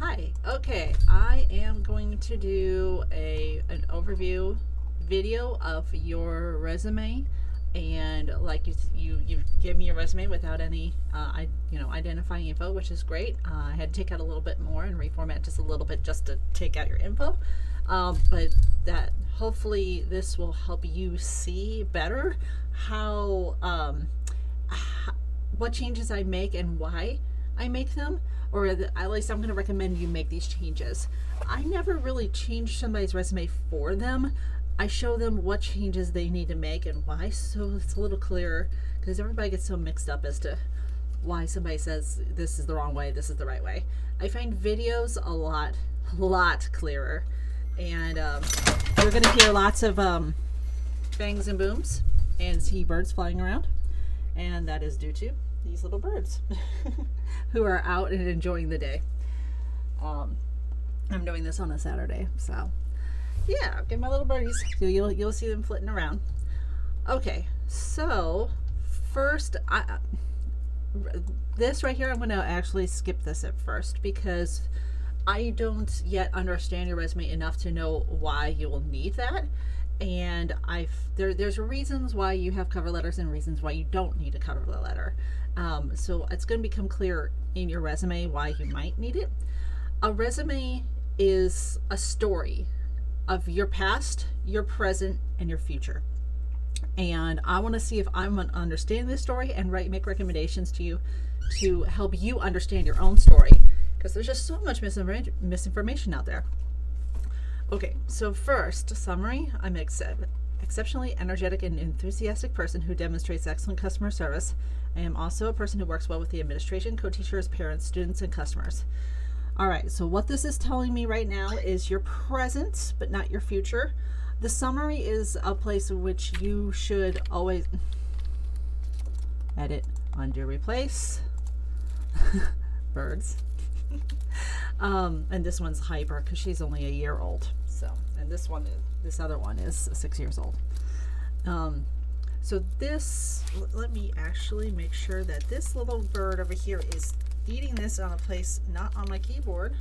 Hi. Okay, I am going to do an overview video of your resume, and like you give me your resume without any identifying info, which is great. I had to take out a little bit more and reformat just a little bit just to take out your info, but that hopefully this will help you see better how what changes I make and why I make them, or at least I'm going to recommend you make these changes. I never really change somebody's resume for them. I show them what changes they need to make and why, so it's a little clearer, because everybody gets so mixed up as to why somebody says this is the wrong way, this is the right way. I find videos a lot clearer, and you're going to hear lots of bangs and booms and see birds flying around, and that is due to these little birds who are out and enjoying the day. I'm doing this on a Saturday, so yeah, get my little birdies. So you'll see them flitting around. Okay, so first, this right here, I'm going to actually skip this at first because I don't yet understand your resume enough to know why you will need that. And there's reasons why you have cover letters and reasons why you don't need a cover letter. So it's going to become clear in your resume why you might need it. A resume is a story of your past, your present, and your future. And I want to see if I'm going to understand this story and make recommendations to you to help you understand your own story, because there's just so much misinformation out there. Okay, so first, summary. I'm an exceptionally energetic and enthusiastic person who demonstrates excellent customer service. I am also a person who works well with the administration, co-teachers, parents, students, and customers. All right, so what this is telling me right now is your present, but not your future. The summary is a place in which you should always edit, undo, replace. Birds. And this one's hyper because she's only a year old. So, and this other one is 6 years old. So this, let me actually make sure that this little bird over here is eating this on a place not on my keyboard.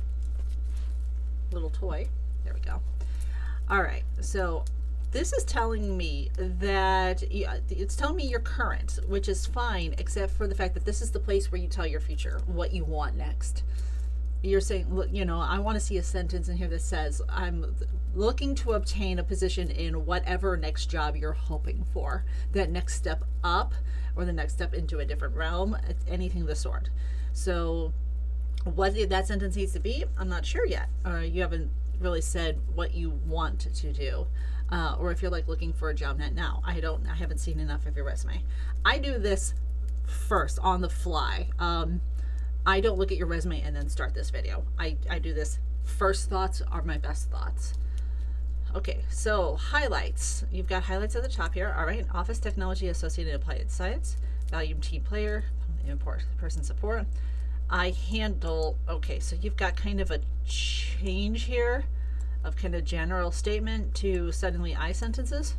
Little toy. There we go. All right. So this is telling me that it's telling me you're current, which is fine, except for the fact that this is the place where you tell your future what you want next. You're saying, look, I want to see a sentence in here that says, I'm looking to obtain a position in whatever next job you're hoping for, that next step up or the next step into a different realm, anything of the sort. So what that sentence needs to be, I'm not sure yet. You haven't really said what you want to do. Or if you're like looking for a job net now. I haven't seen enough of your resume. I do this first on the fly. I don't look at your resume and then start this video. I do this. First thoughts are my best thoughts. Okay, so highlights. You've got highlights at the top here. All right, office technology, associated applied science, valued team player, important person support. I handle, okay, so you've got kind of a change here of kind of general statement to suddenly I sentences.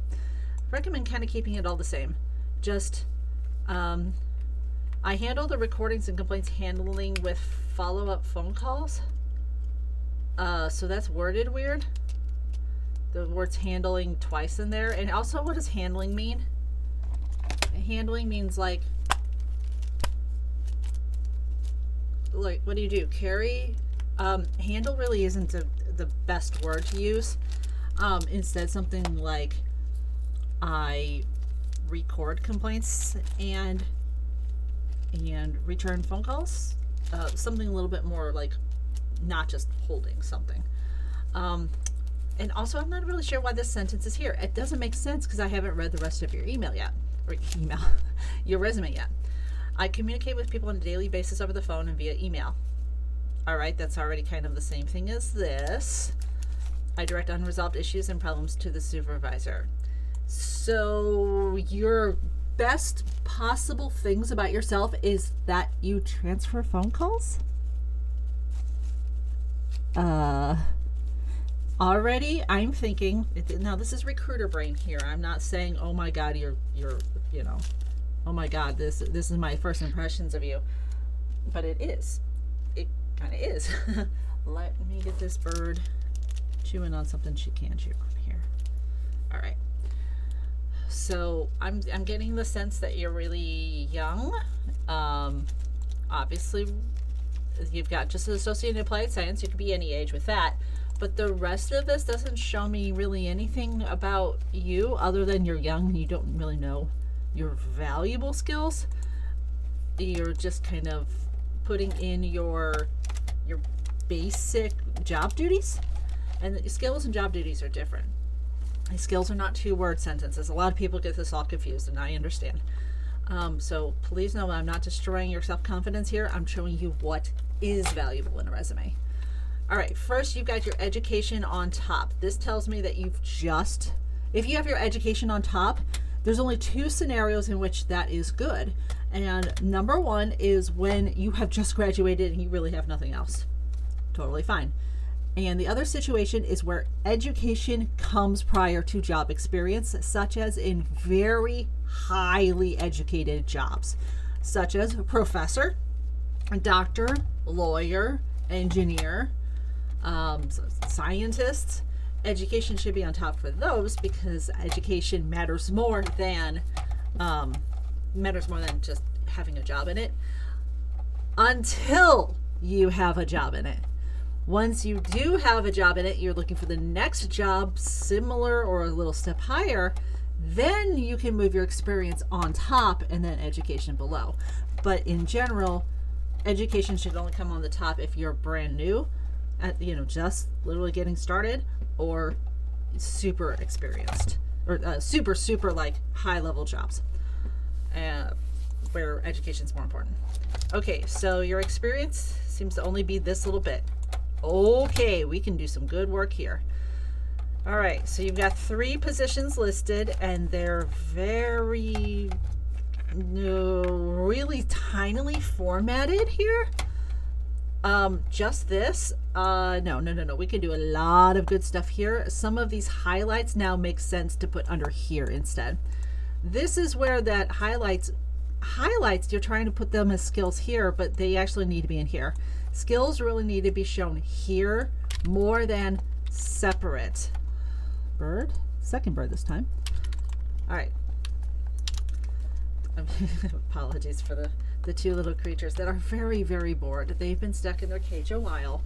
Recommend kind of keeping it all the same. Just, I handle the recordings and complaints handling with follow-up phone calls. So that's worded weird. The word's handling twice in there. And also, what does handling mean? Handling means like what do you do? Carry? Handle really isn't the best word to use. Instead, something like I record complaints and return phone calls. Something a little bit more like not just holding something. And also, I'm not really sure why this sentence is here. It doesn't make sense because I haven't read the rest of your email yet, or your resume yet. I communicate with people on a daily basis over the phone and via email. All right, that's already kind of the same thing as this. I direct unresolved issues and problems to the supervisor. So your best possible things about yourself is that you transfer phone calls? Already I'm thinking, now this is recruiter brain here. I'm not saying, oh my God, you're oh my God, this is my first impressions of you. But it is. kind of is. Let me get this bird chewing on something she can chew on here. All right. So I'm getting the sense that you're really young. Obviously, you've got just an associate in applied science. You could be any age with that. But the rest of this doesn't show me really anything about you other than you're young and you don't really know your valuable skills. You're just kind of putting in your basic job duties. And the skills and job duties are different. Skills are not 2-word sentences. A lot of people get this all confused, and I understand. So please know I'm not destroying your self-confidence here. I'm showing you what is valuable in a resume. All right, first you've got your education on top. This tells me that if you have your education on top, there's only 2 scenarios in which that is good. And number 1 is when you have just graduated and you really have nothing else. Totally fine. And the other situation is where education comes prior to job experience, such as in very highly educated jobs, such as professor, doctor, lawyer, engineer, scientists. Education should be on top for those because education matters more than just having a job in it until you have a job in it. Once you do have a job in it, you're looking for the next job similar or a little step higher, then you can move your experience on top and then education below. But in general, education should only come on the top if you're brand new, just literally getting started, or super experienced, or super like high level jobs, where education is more important. Okay, so your experience seems to only be this little bit. Okay, we can do some good work here. All right, so you've got 3 positions listed, and they're really tinily formatted here. Just this. No. We can do a lot of good stuff here. Some of these highlights now make sense to put under here instead. This is where that highlights, you're trying to put them as skills here, but they actually need to be in here. Skills really need to be shown here more than separate. Bird, second bird this time. All right. Apologies for the 2 little creatures that are very, very bored. They've been stuck in their cage a while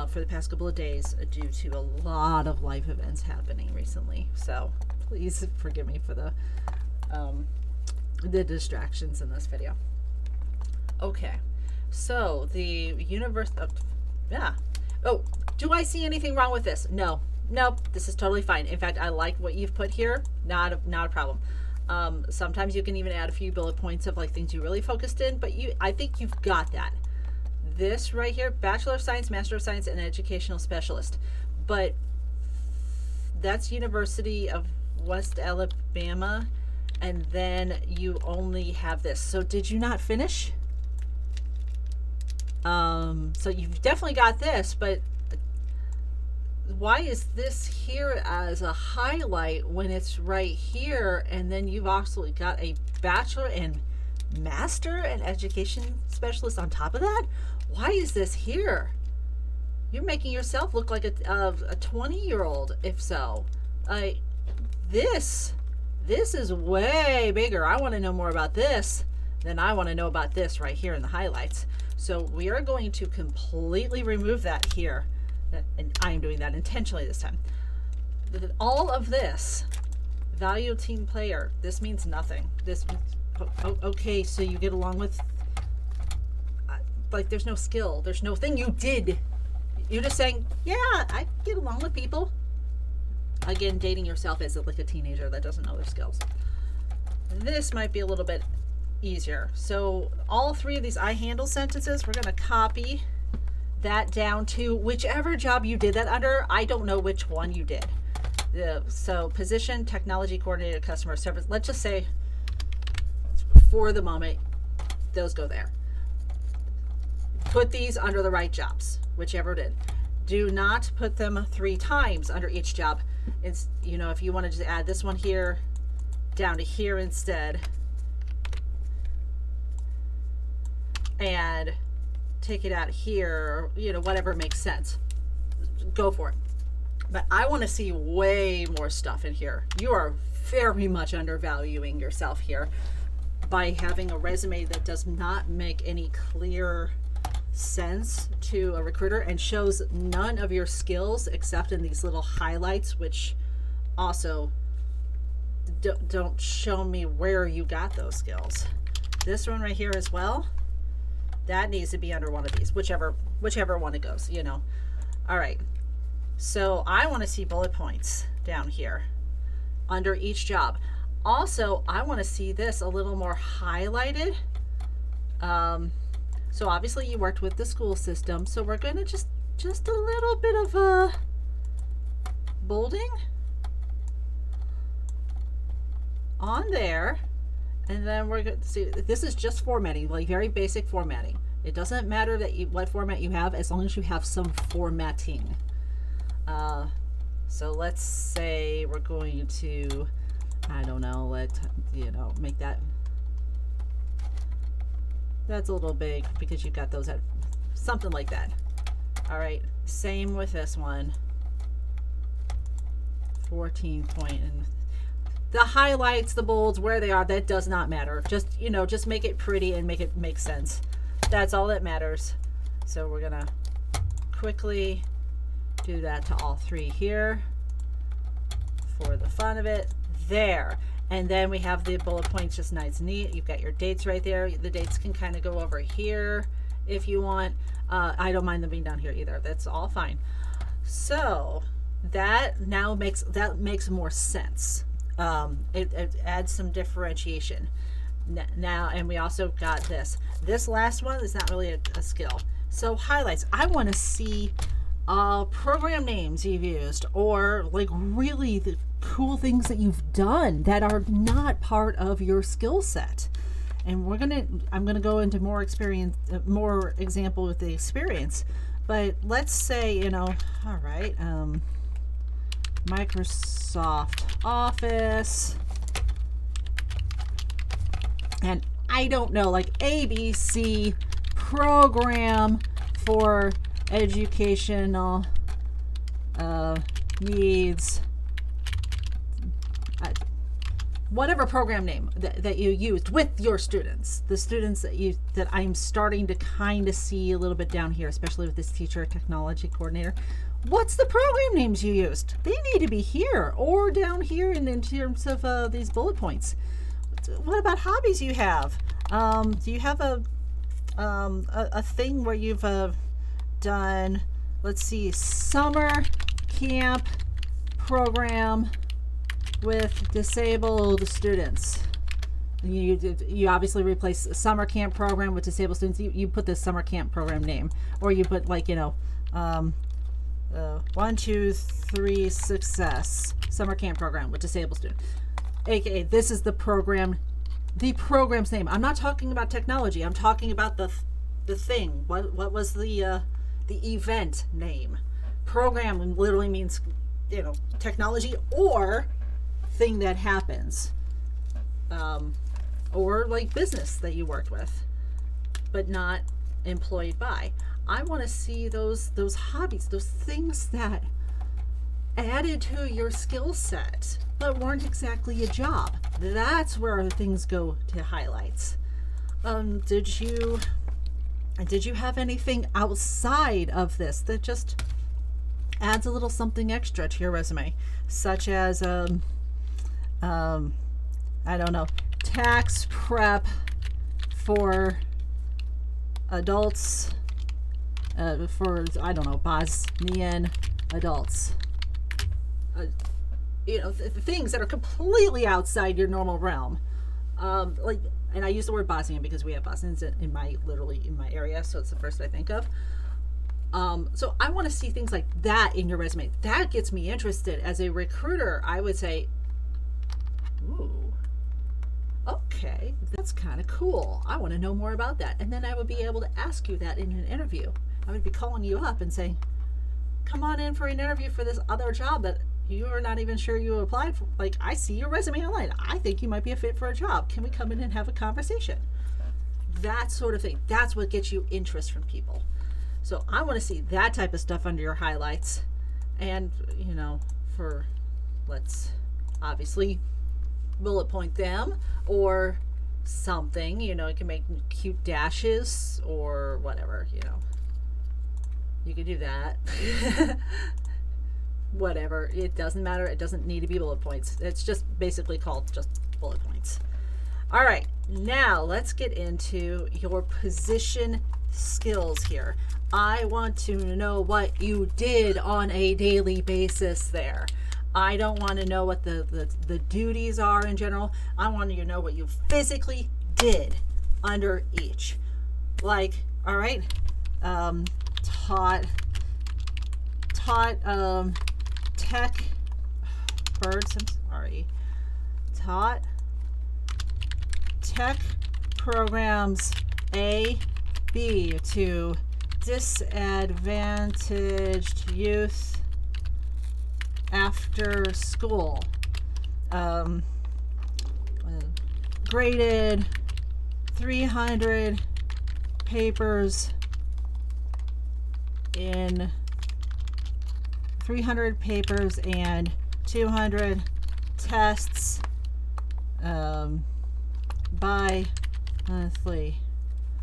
for the past couple of days due to a lot of life events happening recently. So please forgive me for the distractions in this video. Okay. So the universe of, Oh, do I see anything wrong with this? No. Nope. This is totally fine. In fact, I like what you've put here. Not a problem. Sometimes you can even add a few bullet points of like things you really focused in, but I think you've got that. This right here, Bachelor of Science, Master of Science, and Educational Specialist. But that's University of West Alabama, and then you only have this. So did you not finish? So you've definitely got this, but why is this here as a highlight when it's right here, and then you've also got a bachelor and master and education specialist on top of that? Why is this here? You're making yourself look like a 20-year-old, if so. This is way bigger. I want to know more about this than I want to know about this right here in the highlights. So we are going to completely remove that here. And I am doing that intentionally this time. All of this, value team player, this means nothing. This, okay, so you get along with, like, there's no skill. There's no thing you did. You're just saying, yeah, I get along with people. Again, dating yourself as like a teenager that doesn't know their skills. This might be a little bit easier. So all 3 of these I handle sentences, we're going to copy that down to whichever job you did that under. I don't know which one you did. So position, technology coordinator, customer service. Let's just say for the moment, those go there. Put these under the right jobs, whichever did. Do not put them 3 times under each job. It's, if you want to just add this one here down to here instead, and take it out here, or, whatever makes sense. Go for it. But I want to see way more stuff in here. You are very much undervaluing yourself here by having a resume that does not make any clear sense to a recruiter and shows none of your skills except in these little highlights, which also don't show me where you got those skills. This one right here as well, that needs to be under one of these, whichever one it goes, All right, so I want to see bullet points down here under each job. Also, I want to see this a little more highlighted. So obviously you worked with the school system, so we're going to just a little bit of a bolding on there. And then we're going to see, this is just formatting, like very basic formatting. It doesn't matter what format you have, as long as you have some formatting. So let's say we're going to, I don't know, make that's a little big because you've got those at something like that. All right, same with this one. 14 point, and the highlights, the bolds, where they are, that does not matter. Just make it pretty and make it make sense. That's all that matters. So we're gonna quickly do that to all three here for the fun of it. There. And then we have the bullet points just nice and neat. You've got your dates right there. The dates can kind of go over here if you want. I don't mind them being down here either. That's all fine. So that now makes more sense. It adds some differentiation. Now, and we also got this. This last one is not really a skill. So highlights. I want to see program names you've used, or like really the cool things that you've done that are not part of your skill set. And I'm gonna go into more example with the experience. But let's say, all right, Microsoft Office, and I don't know, like ABC program for educational needs, whatever program name that you used with your students, the students that I'm starting to kind of see a little bit down here, especially with this teacher technology coordinator. What's the program names you used? They need to be here or down here in terms of these bullet points. What about hobbies you have? Do you have a thing where you've done, let's see, summer camp program with disabled students? You obviously replace summer camp program with disabled students. You put the summer camp program name, or you put 1, 2, 3 success summer camp program with disabled students. AKA, this is the program's name. I'm not talking about technology. I'm talking about the thing. What was the event name? Program literally means technology or thing that happens, or like business that you worked with but not employed by. I want to see those hobbies, those things that added to your skill set but weren't exactly a job. That's where things go to highlights. Did you have anything outside of this that just adds a little something extra to your resume, such as I don't know, tax prep for adults, for, I don't know, Bosnian adults, things that are completely outside your normal realm, and I use the word Bosnian because we have Bosnians in my area, so it's the first I think of. So I want to see things like that in your resume. That gets me interested. As a recruiter, I would say, ooh, okay, that's kind of cool. I want to know more about that. And then I would be able to ask you that in an interview. I would be calling you up and saying, come on in for an interview for this other job that you are not even sure you applied for. Like, I see your resume online. I think you might be a fit for a job. Can we come in and have a conversation? that sort of thing. That's what gets you interest from people. So I want to see that type of stuff under your highlights. And, you know, let's obviously bullet point them or something. You know, you can make cute dashes or whatever, you know. You can do that. Whatever. It doesn't matter. It doesn't need to be bullet points. It's just basically called just bullet points. All right. Now let's get into your position skills here. I want to know what you did on a daily basis there. I don't want to know what the duties are in general. I want you to know what you physically did under each. Like, all right, taught tech birds, I'm sorry, taught tech programs A, B to disadvantaged youth after school. Graded 300 papers and 200 tests bi-monthly,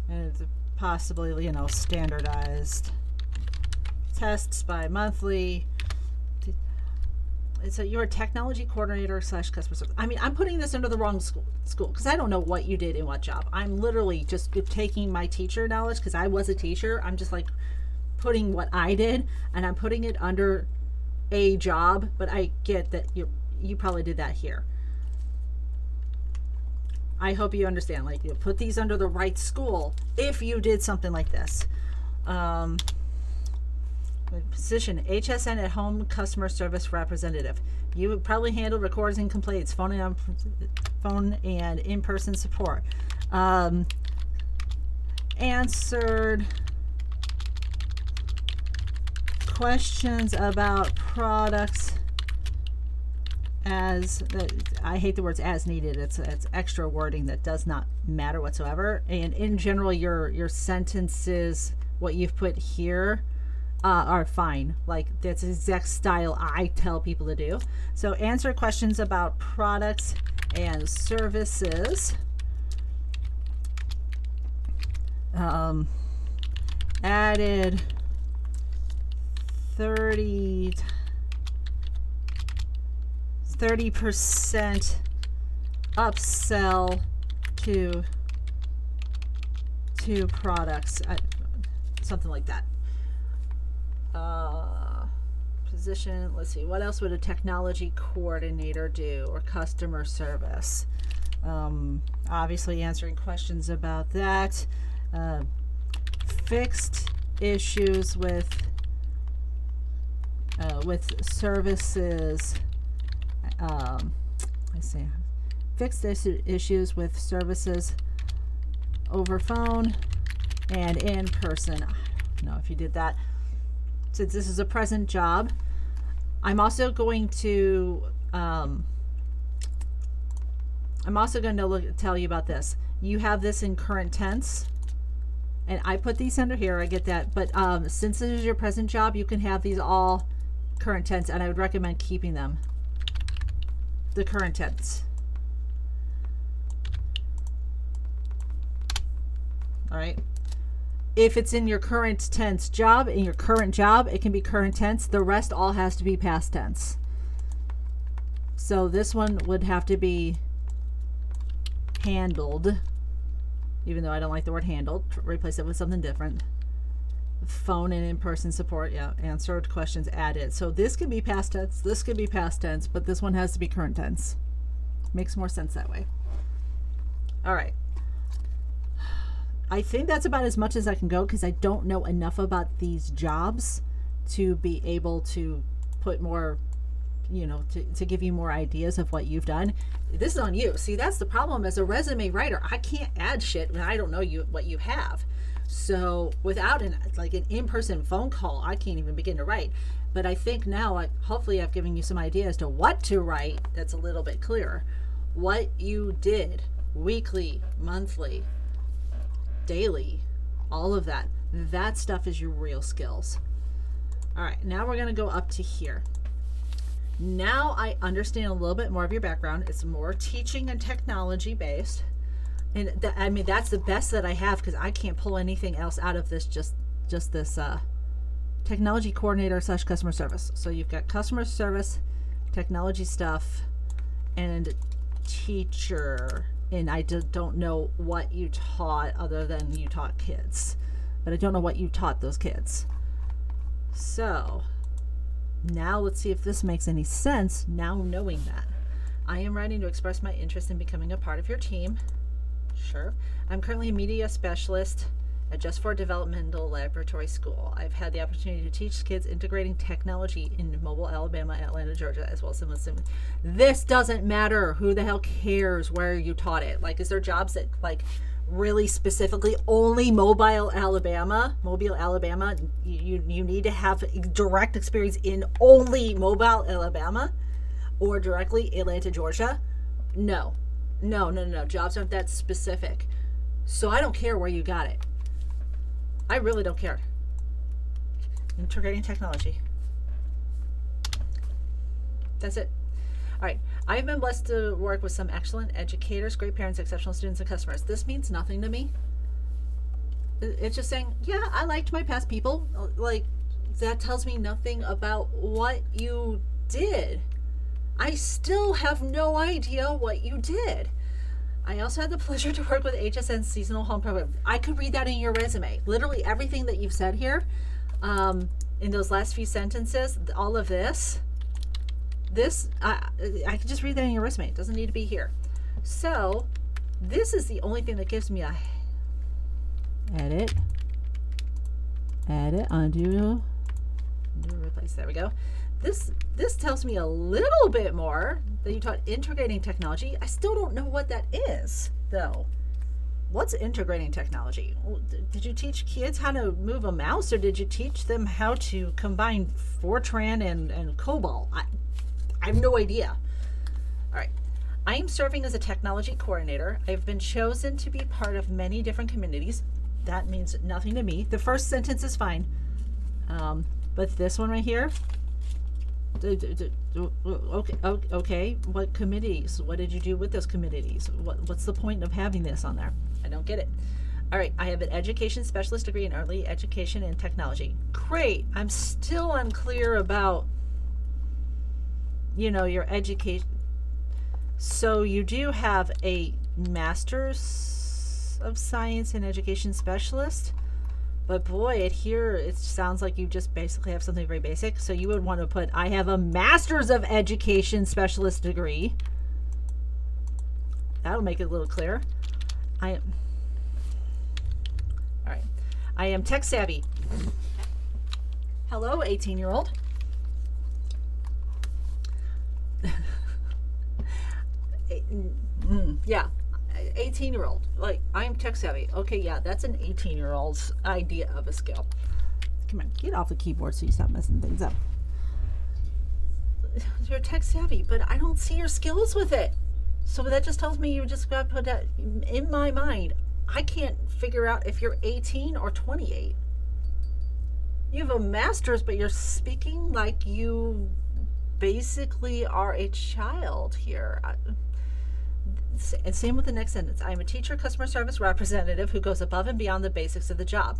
and possibly, you know, standardized tests bi-monthly. So you're a technology coordinator / customer service. I mean, I'm putting this under the wrong school because I don't know what you did in what job. I'm literally just taking my teacher knowledge because I was a teacher. I'm just like putting what I did and I'm putting it under a job, but I get that you probably did that here. I hope you understand. Like, you put these under the right school if you did something like this. Position HSN at home customer service representative. You would probably handle recordings and complaints, phone and in-person support. Answered questions about products as I hate the words as needed. It's extra wording that does not matter whatsoever. And in general, your sentences, what you've put here, are fine. Like, that's the exact style I tell people to do. So answer questions about products and services. Added 30% upsell to products, something like that. Position, let's see, what else would a technology coordinator do, or customer service? Obviously answering questions about that. Fixed issues with services. Let's see, fixed issues with services over phone and in person. I don't know if you did that. Since this is a present job, I'm also going to tell you about this. You have this in current tense, and I put these under here. I get that, but since this is your present job, you can have these all current tense, and I would recommend keeping them the current tense. All right. If it's in your current tense job, in your current job, it can be current tense. The rest all has to be past tense. So this one would have to be handled, even though I don't like the word handled. Replace it with something different. Phone and in-person support, yeah. Answered questions added. So this can be past tense, this could be past tense, but this one has to be current tense. Makes more sense that way. All right. I think that's about as much as I can go because I don't know enough about these jobs to be able to put more, you know, to give you more ideas of what you've done. This is on you. See, that's the problem as a resume writer. I can't add shit when I don't know what you have. So without an in-person phone call, I can't even begin to write. But I think now, hopefully I've given you some idea as to what to write that's a little bit clearer. What you did weekly, monthly, daily, all of that. That stuff is your real skills. All right, now we're going to go up to here. Now I understand a little bit more of your background. It's more teaching and technology based. And I mean, that's the best that I have, because I can't pull anything else out of this, just this technology coordinator / customer service. So you've got customer service, technology stuff, and teacher. And I don't know what you taught other than you taught kids. But I don't know what you taught those kids. So now let's see if this makes any sense now knowing that. I am writing to express my interest in becoming a part of your team. Sure. I'm currently a media specialist at Just for Developmental Laboratory School. I've had the opportunity to teach kids integrating technology in Mobile, Alabama, Atlanta, Georgia, as well as some. This doesn't matter. Who the hell cares where you taught it? Like, is there jobs that, like, really specifically only Mobile, Alabama? You need to have direct experience in only Mobile, Alabama, or directly Atlanta, Georgia? No. Jobs aren't that specific. So I don't care where you got it. I really don't care. Integrating technology. That's it. All right. I've been blessed to work with some excellent educators, great parents, exceptional students, and customers. This means nothing to me. It's just saying, yeah, I liked my past people. Like, that tells me nothing about what you did. I still have no idea what you did. I also had the pleasure to work with HSN's seasonal home program. I could read that in your resume. Literally everything that you've said here, in those last few sentences, all of this, I could just read that in your resume. It doesn't need to be here. So this is the only thing that gives me a edit, undo, replace. There we go. This tells me a little bit more that you taught integrating technology. I still don't know what that is, though. What's integrating technology? Did you teach kids how to move a mouse, or did you teach them how to combine Fortran and COBOL? I have no idea. All right. I am serving as a technology coordinator. I've been chosen to be part of many different communities. That means nothing to me. The first sentence is fine. But this one right here, okay, what committees? What did you do with those committees? What's the point of having this on there? I don't get it. All right, I have an education specialist degree in early education and technology. Great. I'm still unclear about, your education. So you do have a master's of science in education specialist, but boy, it sounds like you just basically have something very basic. So you would want to put, I have a master's of education specialist degree. That'll make it a little clearer. All right. I am tech savvy. Hello, 18-year-old. Yeah, 18-year-old. Like, I am tech savvy. Okay, yeah, that's an 18-year-old's idea of a skill. Come on, get off the keyboard so you stop messing things up. You're tech savvy, but I don't see your skills with it. So that just tells me you just got to put that in my mind. I can't figure out if you're 18 or 28. You have a master's, but you're speaking like you basically are a child here. And same with the next sentence. I am a teacher, customer service representative who goes above and beyond the basics of the job.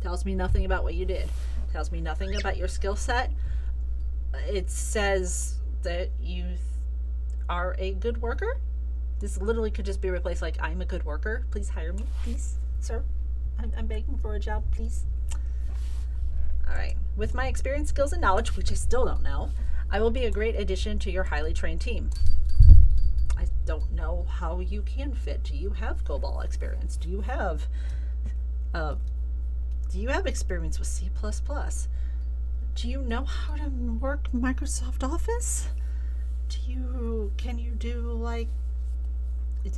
Tells me nothing about what you did. Tells me nothing about your skill set. It says that you are a good worker. This literally could just be replaced like, I'm a good worker. Please hire me, please, sir. I'm begging for a job, please. All right. With my experience, skills, and knowledge, which I still don't know, I will be a great addition to your highly trained team. I don't know how you can fit. Do you have COBOL experience? Do you have experience with C++? Do you know how to work Microsoft Office? Can you do like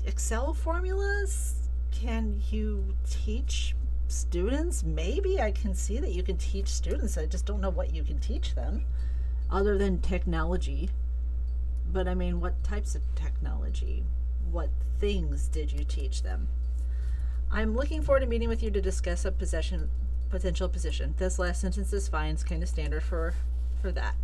Excel formulas? Can you teach students? Maybe I can see that you can teach students. I just don't know what you can teach them other than technology. But I mean, what types of technology? What things did you teach them? I'm looking forward to meeting with you to discuss a potential position. This last sentence is fine. It's kind of standard for that.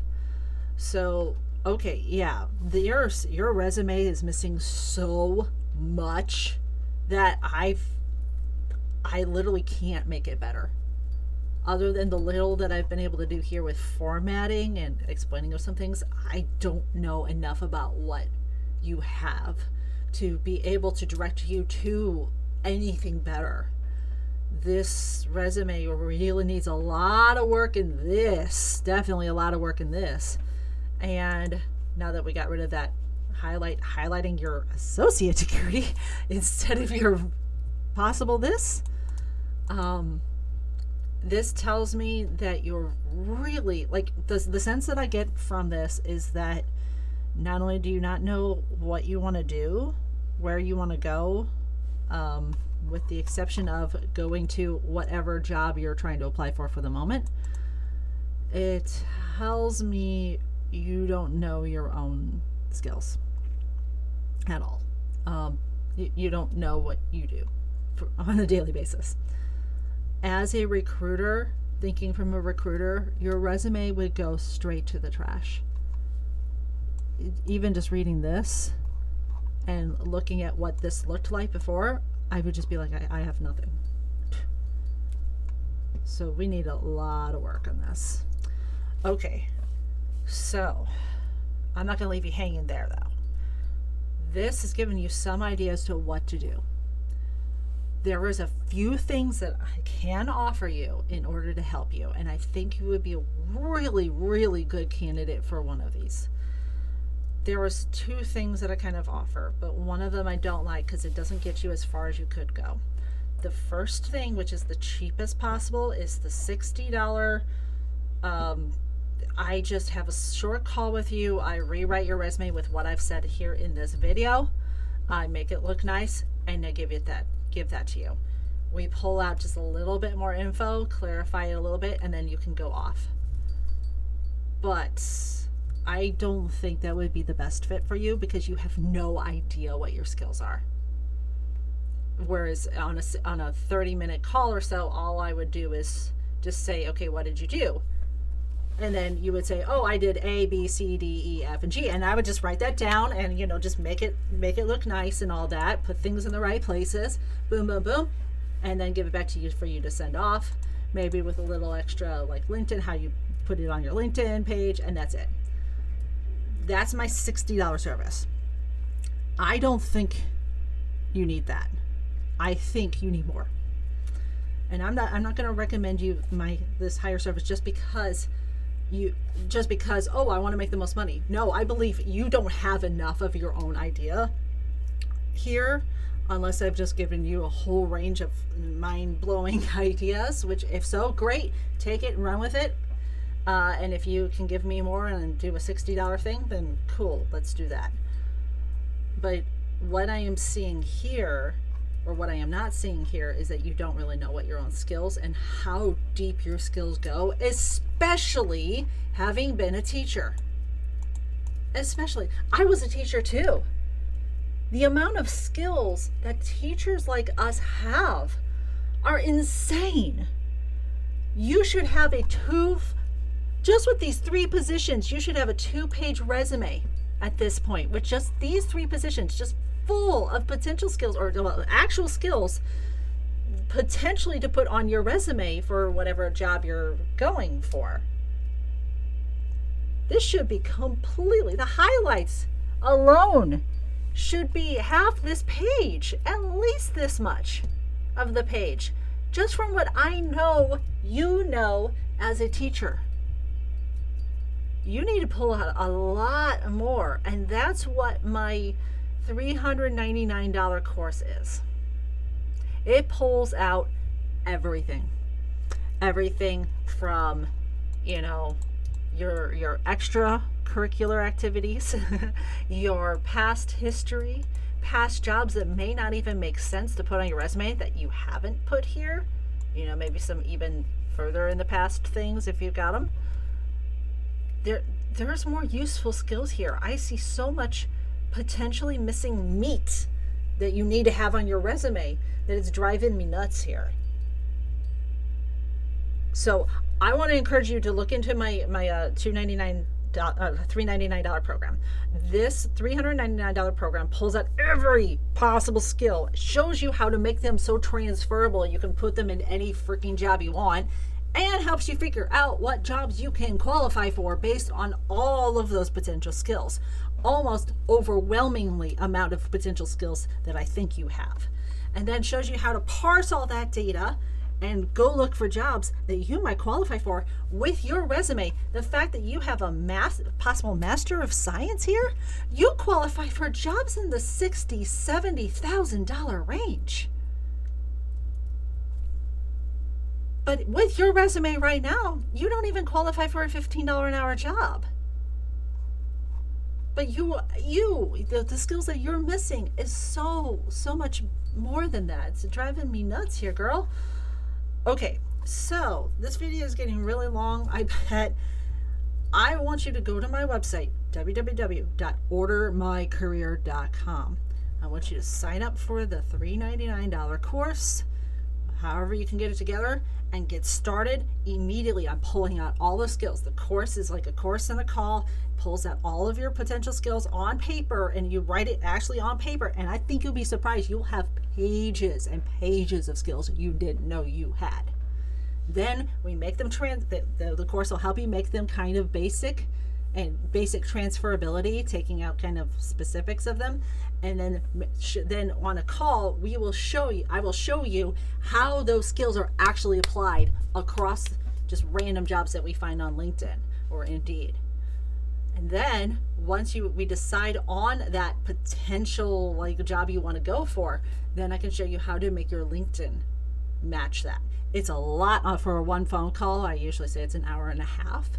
So, okay, yeah, your resume is missing so much that I literally can't make it better. Other than the little that I've been able to do here with formatting and explaining of some things, I don't know enough about what you have to be able to direct you to anything better. This resume really needs a lot of work in this. Definitely a lot of work in this. And now that we got rid of that highlighting your associate degree instead of your possible this tells me that you're really, like, the sense that I get from this is that not only do you not know what you want to do, where you want to go, with the exception of going to whatever job you're trying to apply for the moment, it tells me you don't know your own skills at all. You don't know what you do on a daily basis. As a recruiter, thinking from a recruiter, your resume would go straight to the trash. Even just reading this and looking at what this looked like before, I would just be like, I have nothing. So we need a lot of work on this. Okay, so I'm not going to leave you hanging there, though. This has given you some idea as to what to do. There is a few things that I can offer you in order to help you, and I think you would be a really, really good candidate for one of these. There was two things that I kind of offer, but one of them I don't like because it doesn't get you as far as you could go. The first thing, which is the cheapest possible, is the $60. I just have a short call with you. I rewrite your resume with what I've said here in this video. I make it look nice, and I give that to you. We pull out just a little bit more info, clarify it a little bit, and then you can go off. But I don't think that would be the best fit for you because you have no idea what your skills are. Whereas on a 30-minute call or so, all I would do is just say, okay, what did you do? And then you would say, oh, I did A, B, C, D, E, F, and G. And I would just write that down and, just make it look nice and all that. Put things in the right places. Boom, boom, boom. And then give it back to you for you to send off. Maybe with a little extra, like LinkedIn, how you put it on your LinkedIn page. And that's it. That's my $60 service. I don't think you need that. I think you need more. And I'm not going to recommend you this higher service just because I want to make the most money. No, I believe you don't have enough of your own idea here, unless I've just given you a whole range of mind-blowing ideas, which if so, great, take it and run with it. And if you can give me more and do a $60 thing, then cool, let's do that. But what I am seeing here, or what I am not seeing here, is that you don't really know what your own skills and how deep your skills go, especially having been a teacher. Especially, I was a teacher too. The amount of skills that teachers like us have are insane. You should have just with these 3 positions, you should have a 2-page resume at this point with just these 3 positions, just full of potential skills or actual skills potentially to put on your resume for whatever job you're going for. This should be completely, the highlights alone should be half this page, at least this much of the page, just from what I know you know as a teacher. You need to pull out a lot more, and that's what my $399 course is. It pulls out everything from your extracurricular activities, your past history, past jobs that may not even make sense to put on your resume that you haven't put here, maybe some even further in the past things if you've got them. There's more useful skills here. I see so much potentially missing meat that you need to have on your resume that it's driving me nuts here. So I want to encourage you to look into my $399 program. This $399 program pulls out every possible skill, shows you how to make them so transferable you can put them in any freaking job you want, and helps you figure out what jobs you can qualify for based on all of those potential skills. Almost overwhelmingly amount of potential skills that I think you have. And then shows you how to parse all that data and go look for jobs that you might qualify for with your resume. The fact that you have a possible Master of Science here, you qualify for jobs in the $60,000, $70,000 range. But with your resume right now, you don't even qualify for a $15 an hour job. But the skills that you're missing is so much more than that. It's driving me nuts here, girl. Okay, so this video is getting really long, I bet. I want you to go to my website, www.ordermycareer.com. I want you to sign up for the $399 course, however you can get it together, and get started immediately. I'm pulling out all the skills. The course is like a course and a call. It pulls out all of your potential skills on paper, and you write it actually on paper. And I think you'll be surprised. You'll have pages and pages of skills you didn't know you had. Then we make them the course will help you make them kind of basic and basic transferability, taking out kind of specifics of them. And then on a call, I will show you how those skills are actually applied across just random jobs that we find on LinkedIn or Indeed. And then once we decide on that potential job you want to go for, then I can show you how to make your LinkedIn match that. It's a lot for one phone call. I usually say it's an hour and a half,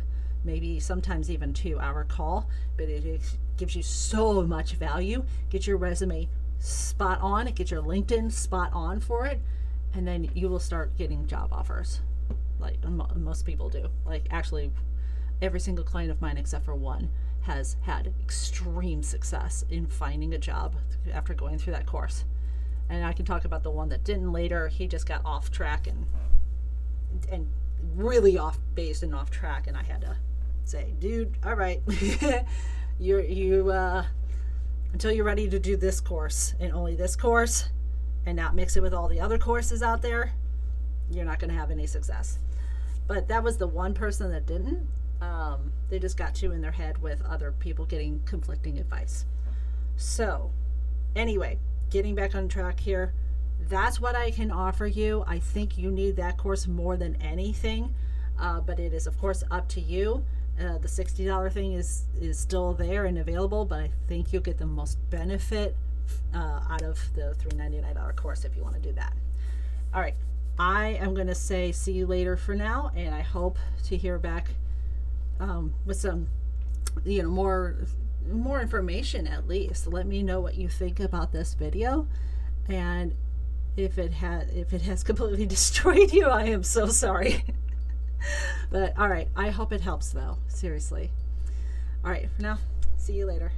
maybe sometimes even 2 hour call, but it gives you so much value. Get your resume spot on, get your LinkedIn spot on for it, and then you will start getting job offers like most people do. Like actually every single client of mine except for one has had extreme success in finding a job after going through that course. And I can talk about the one that didn't later. He just got off track and really off base and off track, and I had to say, dude, all right, you until you're ready to do this course and only this course and not mix it with all the other courses out there, you're not going to have any success. But that was the one person that didn't. They just got too in their head with other people getting conflicting advice. So anyway, getting back on track here, that's what I can offer you. I think you need that course more than anything, but it is of course up to you. The $60 thing is still there and available, but I think you'll get the most benefit out of the $399 course if you want to do that. All right, I am going to say see you later for now, and I hope to hear back with some more information. At least let me know what you think about this video, and if it has completely destroyed you, I am so sorry. But all right, I hope it helps though, seriously. All right, for now, see you later.